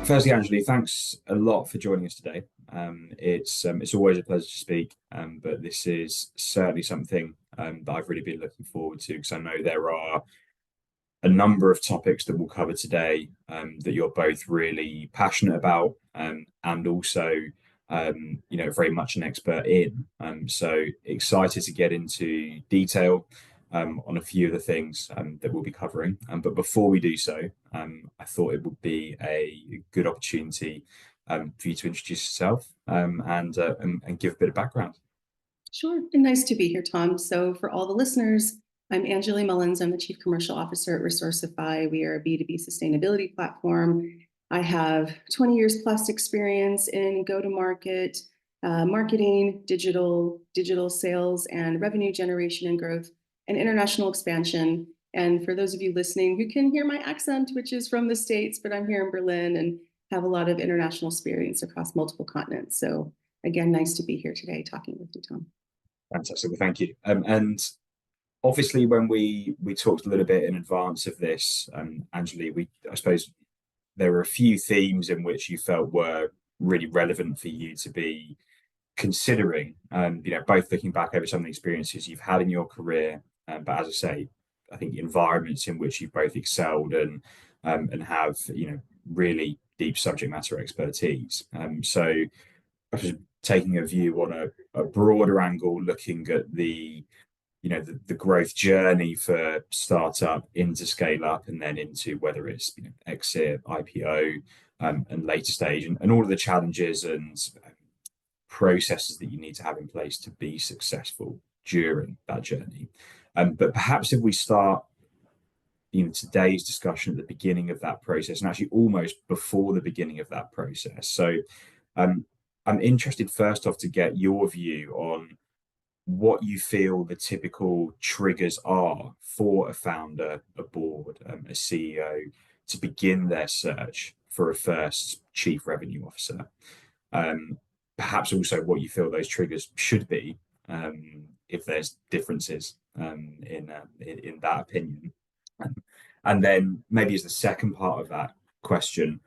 Firstly, Angeley, thanks a lot for joining us today. It's always a pleasure to speak, but this is certainly something that I've really been looking forward to, because I know there are a number of topics that we'll cover today that you're both really passionate about, and also very much an expert in. So excited to get into detail on a few of the things that we'll be covering. But before we do so, I thought it would be a good opportunity for you to introduce yourself and give a bit of background. Sure, and nice to be here, Tom. So for all the listeners, I'm Angeley Mullins. I'm the Chief Commercial Officer at Resourcify. We are a B2B sustainability platform. I have 20 years plus experience in go-to-market, marketing, digital sales, and revenue generation and growth, and international expansion. And for those of you listening who can hear my accent, which is from the States, but I'm here in Berlin and have a lot of international experience across multiple continents. So again, nice to be here today talking with you, Tom. Fantastic. Well, thank you. And obviously, when we talked a little bit in advance of this, Angeley, I suppose there were a few themes in which you felt were really relevant for you to be considering, both looking back over some of the experiences you've had in your career, but as I say, I think the environments in which you've both excelled and have really deep subject matter expertise. So I was taking a view on a broader angle, looking at the growth journey for startup into scale up, and then into whether it's exit, IPO, and later stage, and all of the challenges and processes that you need to have in place to be successful during that journey. But perhaps if we start today's discussion at the beginning of that process, and actually almost before the beginning of that process. So I'm interested first off to get your view on what you feel the typical triggers are for a founder, a board, a CEO to begin their search for a first chief revenue officer. Perhaps also what you feel those triggers should be, if there's differences in that opinion. And then maybe as the second part of that question,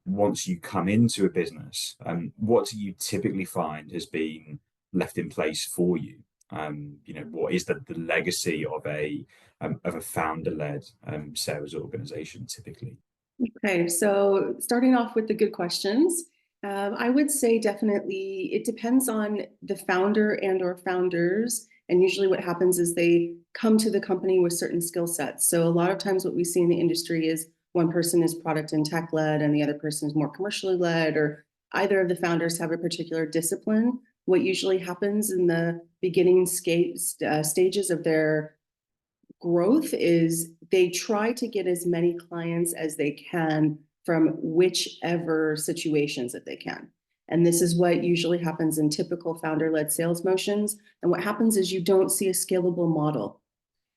once you come into a business, what do you typically find has been left in place for you? What is the legacy of a founder-led sales organization typically? Okay, so starting off with the good questions, I would say definitely it depends on the founder and or founders. And usually what happens is they come to the company with certain skill sets. So a lot of times what we see in the industry is one person is product and tech led and the other person is more commercially led, or either of the founders have a particular discipline. What usually happens in the beginning stages of their growth is they try to get as many clients as they can from whichever situations that they can. And this is what usually happens in typical founder-led sales motions. And what happens is you don't see a scalable model.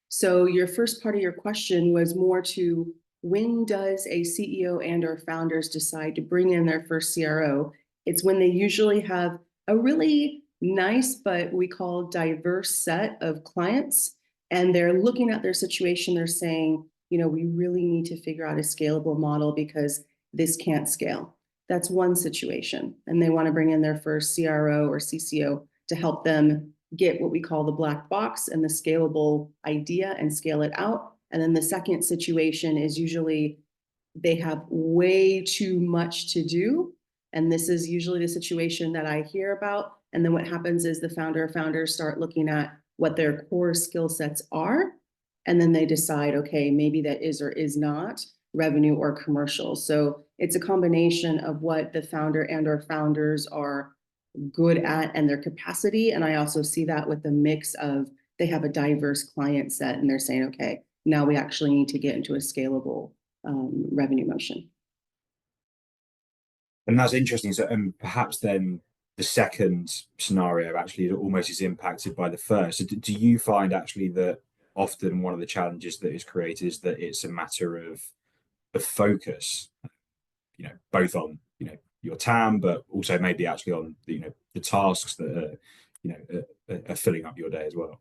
So your first part of your question was more to when does a CEO and or founders decide to bring in their first CRO? It's when they usually have a really nice, but we call diverse set of clients. And they're looking at their situation. They're saying, we really need to figure out a scalable model because this can't scale. That's one situation. And they want to bring in their first CRO or CCO to help them get what we call the black box and the scalable idea and scale it out. And then the second situation is usually they have way too much to do. And this is usually the situation that I hear about. And then what happens is the founders start looking at what their core skill sets are. And then they decide, okay, maybe that is or is not revenue or commercial. So it's a combination of what the founder and or founders are good at and their capacity. And I also see that with the mix of they have a diverse client set and they're saying, okay, now we actually need to get into a scalable revenue motion. And that's interesting. So perhaps then the second scenario actually almost is impacted by the first. So do you find actually that often one of the challenges that is created is that it's a matter of focus, both on your TAM, but also maybe actually on the tasks that are filling up your day as well?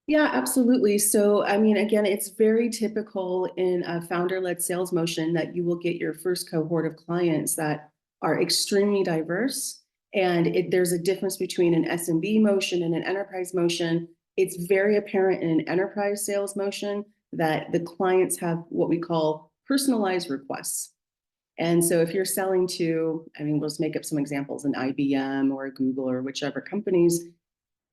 Yeah, absolutely. So, I mean, again, it's very typical in a founder-led sales motion that you will get your first cohort of clients that are extremely diverse. And there's a difference between an SMB motion and an enterprise motion. It's very apparent in an enterprise sales motion that the clients have what we call personalized requests. And so if you're selling to, I mean, we'll just make up some examples, an IBM or a Google or whichever companies,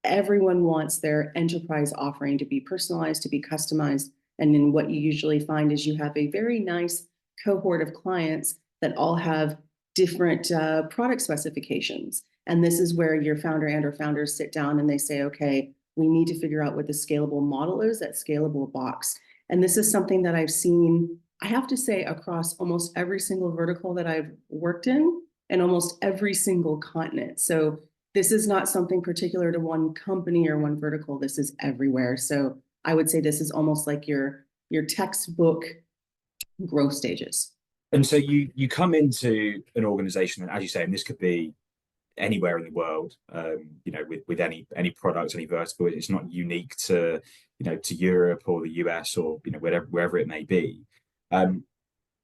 everyone wants their enterprise offering to be personalized, to be customized. And then what you usually find is you have a very nice cohort of clients that all have different product specifications. And this is where your founder and or founders sit down and they say, okay, we need to figure out what the scalable model is, that scalable box. And this is something that I've seen, I have to say, across almost every single vertical that I've worked in and almost every single continent. So this is not something particular to one company or one vertical. This is everywhere. So I would say this is almost like your textbook growth stages. And so you come into an organization, and as you say, and this could be anywhere in the world, with any product, any vertical. It's not unique to to Europe or the US or wherever it may be. Um,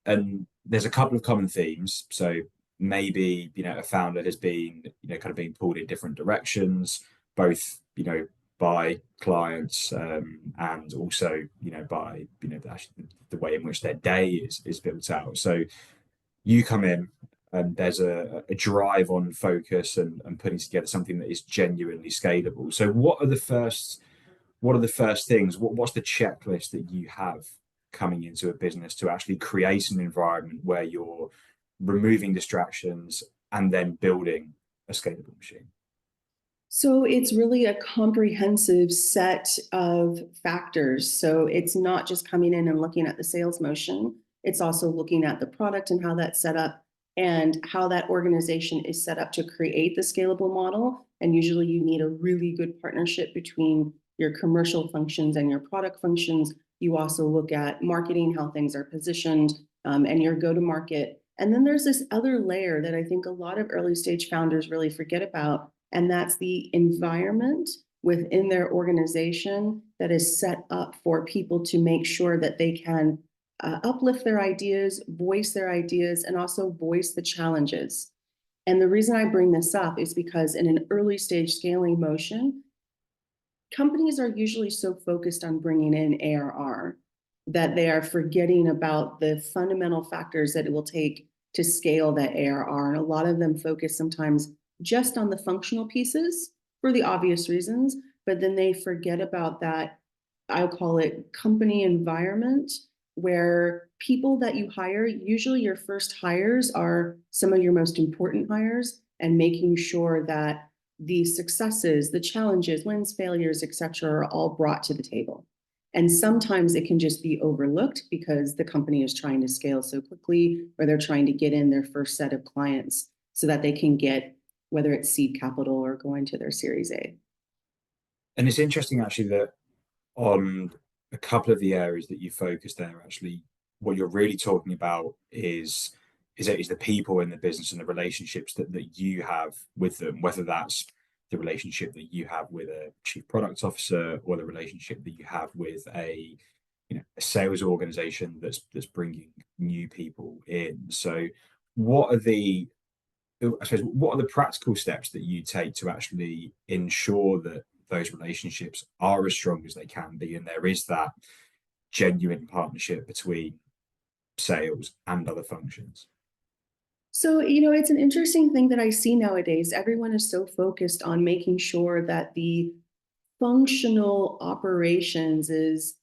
and there's a couple of common themes. So maybe a founder has been kind of being pulled in different directions, both by clients, and also by the way in which their day is built out. So you come in and there's a drive on focus and putting together something that is genuinely scalable. So what are the first things? What's the checklist that you have coming into a business to actually create an environment where you're removing distractions and then building a scalable machine? So it's really a comprehensive set of factors. So it's not just coming in and looking at the sales motion. It's also looking at the product and how that's set up and how that organization is set up to create the scalable model. And usually you need a really good partnership between your commercial functions and your product functions. You also look at marketing, how things are positioned, and your go-to-market. And then there's this other layer that I think a lot of early stage founders really forget about, and that's the environment within their organization that is set up for people to make sure that they can uplift their ideas, and also voice the challenges. And the reason I bring this up is because in an early stage scaling motion, companies are usually so focused on bringing in ARR that they are forgetting about the fundamental factors that it will take to scale that ARR. And a lot of them focus sometimes just on the functional pieces for the obvious reasons, but then they forget about that, I'll call it company environment, where people that you hire, usually your first hires are some of your most important hires, and making sure that the successes, the challenges, wins, failures, etc., are all brought to the table. And sometimes it can just be overlooked because the company is trying to scale so quickly, or they're trying to get in their first set of clients so that they can get, whether it's seed capital or going to their Series A. And it's interesting actually that on a couple of the areas that you focus there, actually, what you're really talking about is the people in the business and the relationships that you have with them, whether that's the relationship that you have with a chief product officer or the relationship that you have with a sales organization that's bringing new people in. So what are the I suppose what are the practical steps that you take to actually ensure that those relationships are as strong as they can be and there is that genuine partnership between sales and other functions? So, it's an interesting thing that I see nowadays. Everyone is so focused on making sure that the functional operations is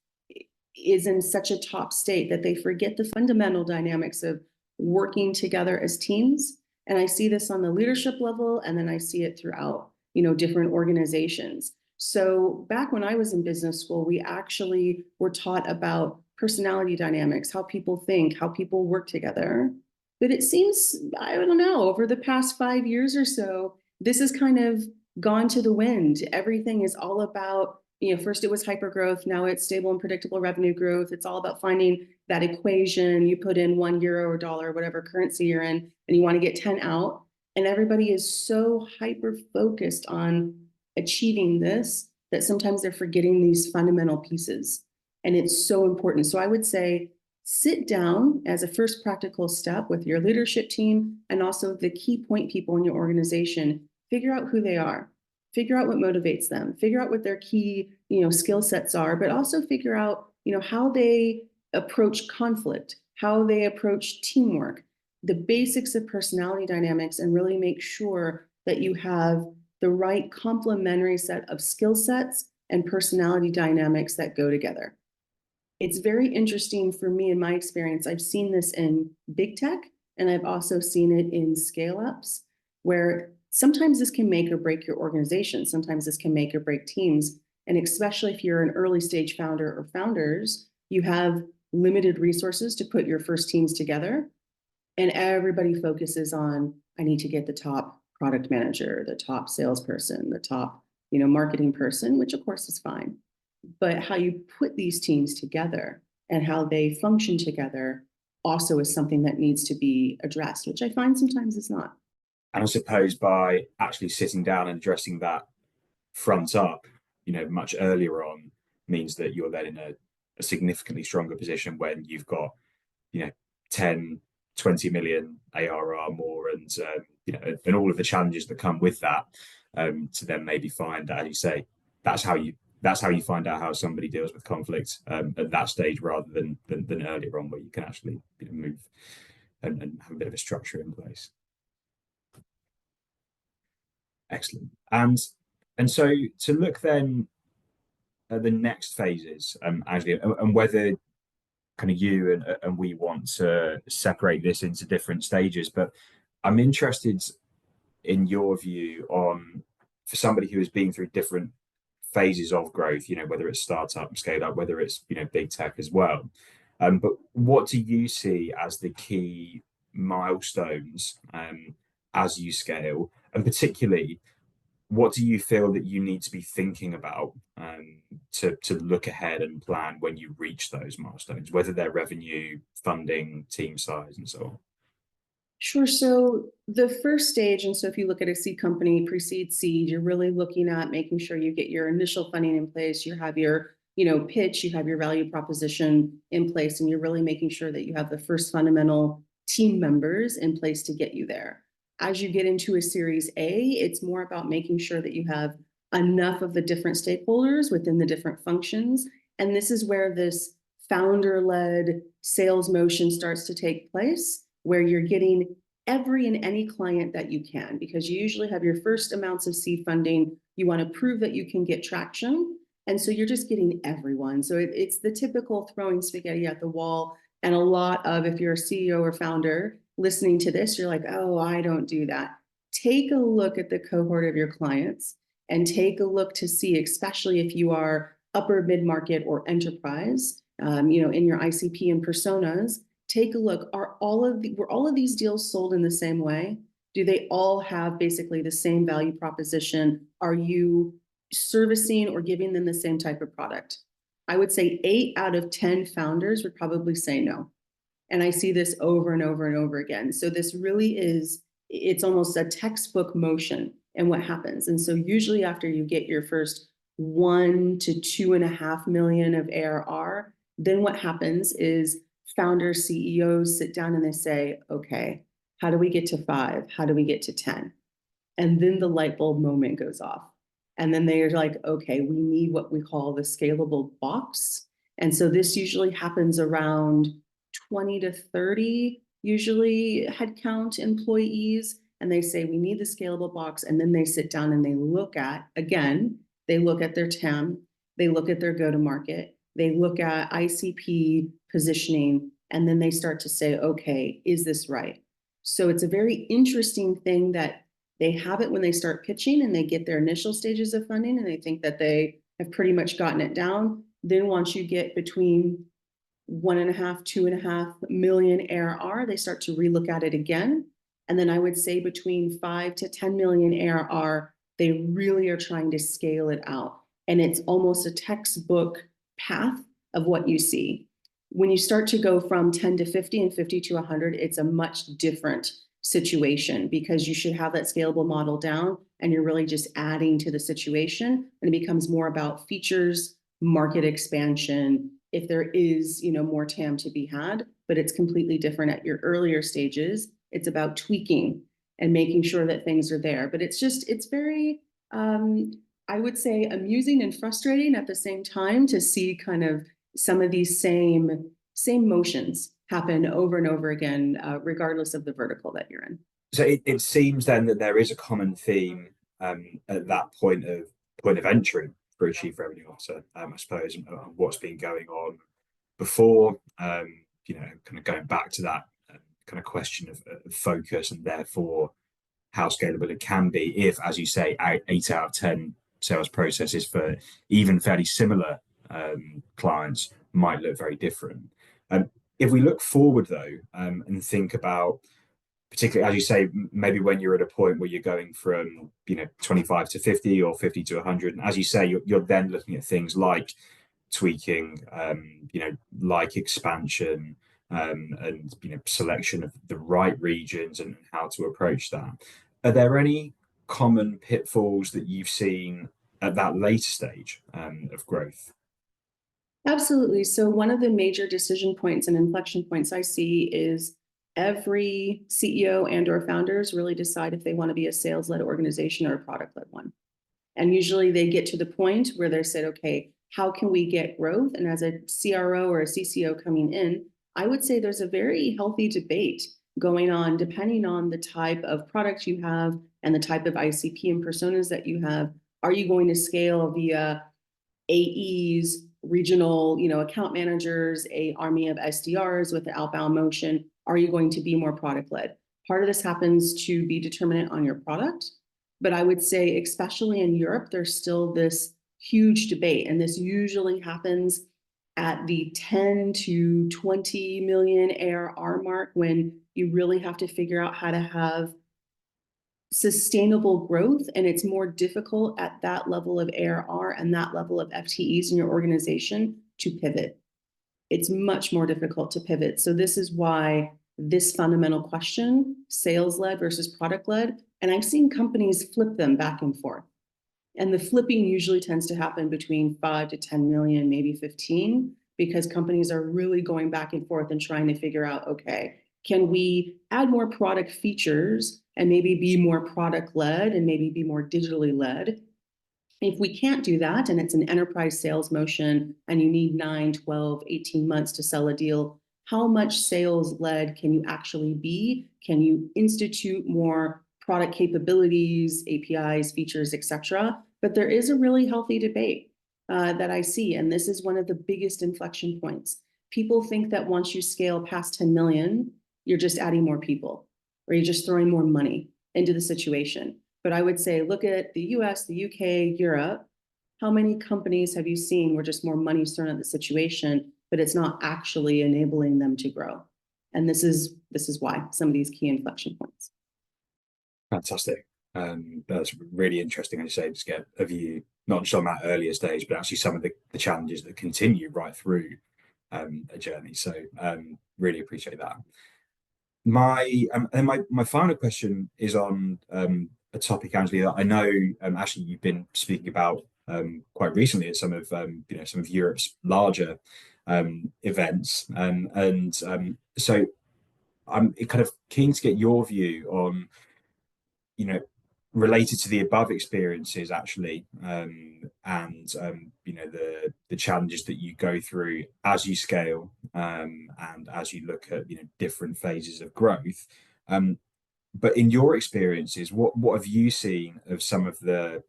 in such a top state that they forget the fundamental dynamics of working together as teams. And I see this on the leadership level, and then I see it throughout, different organizations. So back when I was in business school, we actually were taught about personality dynamics, how people think, how people work together. But it seems, I don't know, over the past 5 years or so, this has kind of gone to the wind. Everything is all about, first it was hyper growth, now it's stable and predictable revenue growth. It's all about finding that equation. You put in €1 or dollar, whatever currency you're in, and you want to get 10 out. And everybody is so hyper focused on achieving this that sometimes they're forgetting these fundamental pieces. And it's so important. So I would say sit down as a first practical step with your leadership team and also the key point people in your organization. Figure out who they are, figure out what motivates them, figure out what their key, skill sets are, but also figure out, how they approach conflict, how they approach teamwork, the basics of personality dynamics, and really make sure that you have the right complementary set of skill sets and personality dynamics that go together. It's very interesting for me in my experience. I've seen this in big tech, and I've also seen it in scale ups, where sometimes this can make or break your organization. Sometimes this can make or break teams. And especially if you're an early stage founder or founders, you have limited resources to put your first teams together. And everybody focuses on, I need to get the top product manager, the top salesperson, the top, marketing person, which of course is fine. But how you put these teams together and how they function together also is something that needs to be addressed, which I find sometimes is not. And I suppose by actually sitting down and addressing that front up, much earlier on, means that you're then in a significantly stronger position when you've got, 10, 20 million ARR more, and and all of the challenges that come with that, to then maybe find, as you say, that's how you find out how somebody deals with conflict, at that stage, rather than earlier on, where you can actually move and have a bit of a structure in place. Excellent. And so to look then at the next phases, actually, and whether kind of you and we want to separate this into different stages, but I'm interested in your view on, for somebody who has been through different phases of growth, whether it's startup, scale up, whether it's, big tech as well. But what do you see as the key milestones, as you scale, and particularly, what do you feel that you need to be thinking about, to look ahead and plan when you reach those milestones, whether they're revenue, funding, team size, and so on? Sure. So the first stage, and so if you look at a seed company, pre-seed seed, you're really looking at making sure you get your initial funding in place, you have your, pitch, you have your value proposition in place, and you're really making sure that you have the first fundamental team members in place to get you there. As you get into a Series A, it's more about making sure that you have enough of the different stakeholders within the different functions. And this is where this founder-led sales motion starts to take place, where you're getting every and any client that you can, because you usually have your first amounts of seed funding. You want to prove that you can get traction. And so you're just getting everyone. So it's the typical throwing spaghetti at the wall. And a lot of, if you're a CEO or founder listening to this, you're like, oh, I don't do that. Take a look at the cohort of your clients and take a look to see, especially if you are upper mid-market or enterprise, in your ICP and personas, take a look. Were all of these deals sold in the same way? Do they all have basically the same value proposition? Are you servicing or giving them the same type of product? I would say 8 out of 10 founders would probably say no. And I see this over and over and over again. So this really is, it's almost a textbook motion and what happens. And so usually after you get your first 1 to 2.5 million of ARR, then what happens is founders, CEOs sit down and they say, okay, how do we get to 5? How do we get to 10? And then the light bulb moment goes off. And then they're like, okay, we need what we call the scalable box. And so this usually happens around 20 to 30, usually headcount employees. And they say, we need the scalable box. And then they sit down and they look at, again, they look at their TAM, they look at their go-to-market, they look at ICP positioning, and then they start to say, okay, is this right? So it's a very interesting thing that they have it when they start pitching and they get their initial stages of funding and they think that they have pretty much gotten it down. Then once you get between 1.5, 2.5 million ARR, they start to relook at it again. And then I would say between 5 to 10 million ARR, they really are trying to scale it out. And it's almost a textbook path of what you see. When you start to go from 10 to 50 and 50 to 100, it's a much different situation, because you should have that scalable model down and you're really just adding to the situation, and it becomes more about features, market expansion, if there is, more TAM to be had, but it's completely different at your earlier stages. It's about tweaking and making sure that things are there. But it's very, I would say, amusing and frustrating at the same time to see kind of some of these same motions happen over and over again, regardless of the vertical that you're in. So it seems then that there is a common theme at that point of entry for a chief revenue officer, I suppose, and what's been going on before, kind of going back to that kind of question of focus, and therefore how scalable it can be if, as you say, 8 out of 10 sales processes for even fairly similar clients might look very different. If we look forward though, and think about, particularly as you say, maybe when you're at a point where you're going from 25 to 50 or 50 to 100, and as you say, you're then looking at things like tweaking, like expansion, and selection of the right regions and how to approach that. Are there any common pitfalls that you've seen at that later stage of growth? Absolutely. So one of the major decision points and inflection points I see is every CEO and or founders really decide if they want to be a sales-led organization or a product-led one. And usually they get to the point where they said, okay, how can we get growth? And as a CRO or a CCO coming in, I would say there's a very healthy debate going on depending on the type of product you have and the type of ICP and personas that you have. Are you going to scale via AEs, regional, account managers, a army of SDRs with the outbound motion? Are you going to be more product led? Part of this happens to be determinant on your product, but I would say, especially in Europe, there's still this huge debate, and this usually happens at the 10 to 20 million ARR mark, when you really have to figure out how to have sustainable growth, and it's more difficult at that level of ARR and that level of FTEs in your organization to pivot. It's much more difficult to pivot. So this is why this fundamental question, sales-led versus product-led, and I've seen companies flip them back and forth. And the flipping usually tends to happen between 5 to 10 million, maybe 15, because companies are really going back and forth and trying to figure out, okay, can we add more product features and maybe be more product-led and maybe be more digitally led? If we can't do that, and it's an enterprise sales motion and you need 9, 12, 18 months to sell a deal, how much sales-led can you actually be? Can you institute more product capabilities, APIs, features, etc.? But there is a really healthy debate that I see, and this is one of the biggest inflection points. People think that once you scale past 10 million, you're just adding more people, or you're just throwing more money into the situation. But I would say, look at the US, the UK, Europe. How many companies have you seen where just more money is thrown at the situation, but it's not actually enabling them to grow? And this is why some of these key inflection points. Fantastic. That's really interesting, as you say, to get a view, not just on that earlier stage, but actually some of the challenges that continue right through a journey. So really appreciate that. My final question is on a topic, Angeley, that I know actually you've been speaking about quite recently at some of Europe's larger events, so I'm kind of keen to get your view on, related to the above experiences actually, and the challenges that you go through as you scale, and as you look at different phases of growth. But in your experiences, what have you seen of some of the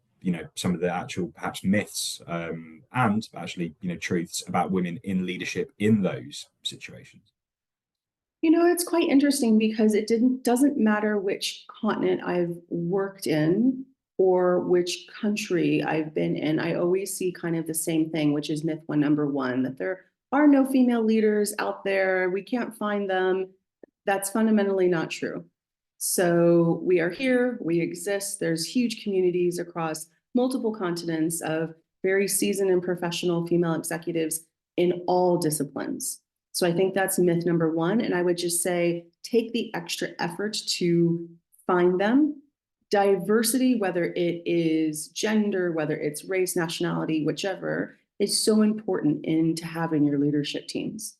actual perhaps myths, and actually truths about women in leadership in those situations? It's quite interesting because doesn't matter which continent I've worked in or which country I've been in. I always see kind of the same thing, which is myth number one, that there are no female leaders out there. We can't find them. That's fundamentally not true. So we are here, we exist. There's huge communities across multiple continents of very seasoned and professional female executives in all disciplines. So I think that's myth number one. And I would just say, take the extra effort to find them. Diversity, whether it is gender, whether it's race, nationality, whichever, is so important into having your leadership teams.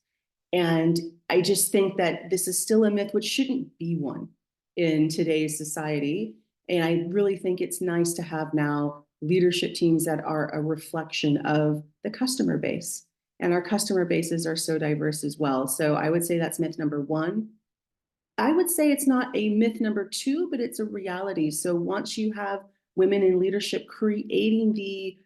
And I just think that this is still a myth, which shouldn't be one in today's society. And I really think it's nice to have now leadership teams that are a reflection of the customer base. And our customer bases are so diverse as well. So I would say that's myth number one. I would say it's not a myth number two, but it's a reality. So once you have women in leadership creating the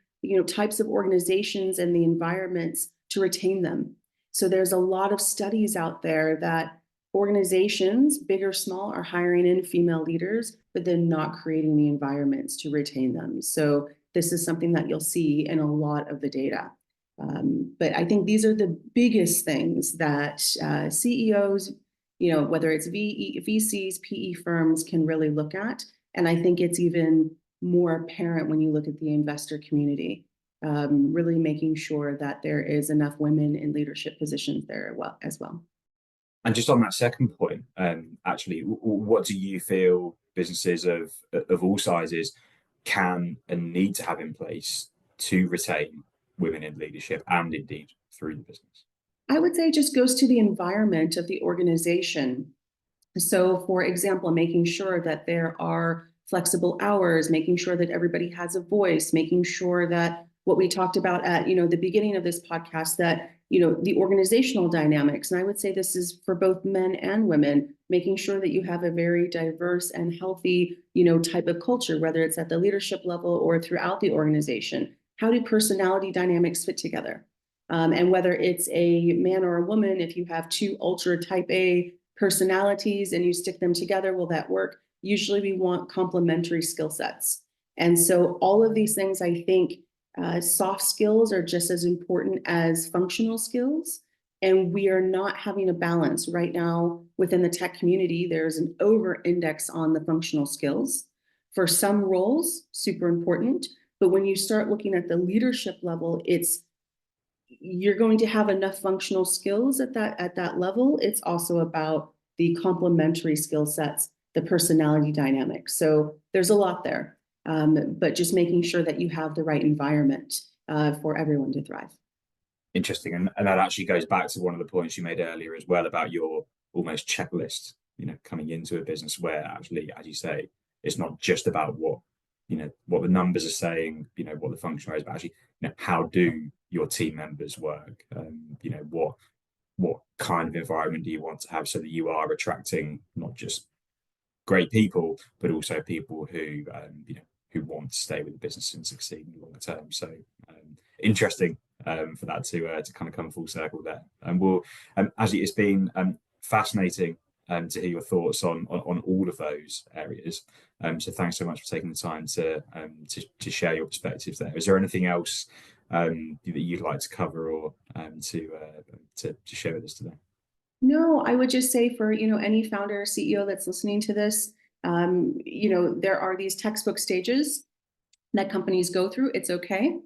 types of organizations and the environments to retain them. So there's a lot of studies out there that organizations, big or small, are hiring in female leaders, but then not creating the environments to retain them. So this is something that you'll see in a lot of the data. But I think these are the biggest things that CEOs, whether it's VCs, PE firms can really look at. And I think it's even more apparent when you look at the investor community, really making sure that there is enough women in leadership positions there as well. And just on that second point, actually, what do you feel businesses of all sizes can and need to have in place to retain women in leadership and indeed through the business? I would say it just goes to the environment of the organization. So, for example, making sure that there are flexible hours, making sure that everybody has a voice, making sure that what we talked about at the beginning of this podcast, that the organizational dynamics, and I would say this is for both men and women, making sure that you have a very diverse and healthy type of culture, whether it's at the leadership level or throughout the organization. How do personality dynamics fit together? And whether it's a man or a woman, if you have two ultra type A personalities and you stick them together, will that work? Usually we want complementary skill sets. And so all of these things, I think soft skills are just as important as functional skills. And we are not having a balance right now within the tech community. There's an over index on the functional skills. For some roles, super important. But when you start looking at the leadership level, you're going to have enough functional skills at that level. It's also about the complementary skill sets, the personality dynamics. So there's a lot there, but just making sure that you have the right environment for everyone to thrive. Interesting, and that actually goes back to one of the points you made earlier as well about your almost checklist. Coming into a business where actually, as you say, it's not just about what the numbers are saying, what the function is, but actually, how do your team members work? What kind of environment do you want to have so that you are attracting not just great people, but also people who want to stay with the business and succeed in the long term. So interesting for that to kind of come full circle there. And actually, it's been fascinating to hear your thoughts on all of those areas. So thanks so much for taking the time to share your perspectives there. Is there anything else that you'd like to cover or to share with us today? No, I would just say for any founder or CEO that's listening to this, there are these textbook stages that companies go through. It's okay.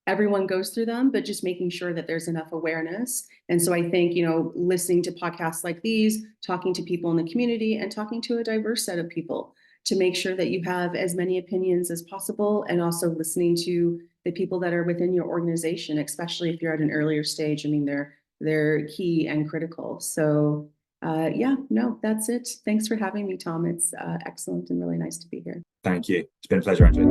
Everyone goes through them, but just making sure that there's enough awareness. And so I think, listening to podcasts like these, talking to people in the community and talking to a diverse set of people to make sure that you have as many opinions as possible, and also listening to the people that are within your organization, especially if you're at an earlier stage. I mean, they're key and critical. So no, that's it. Thanks for having me, Tom. It's excellent and really nice to be here. Thank you. It's been a pleasure, Angeley.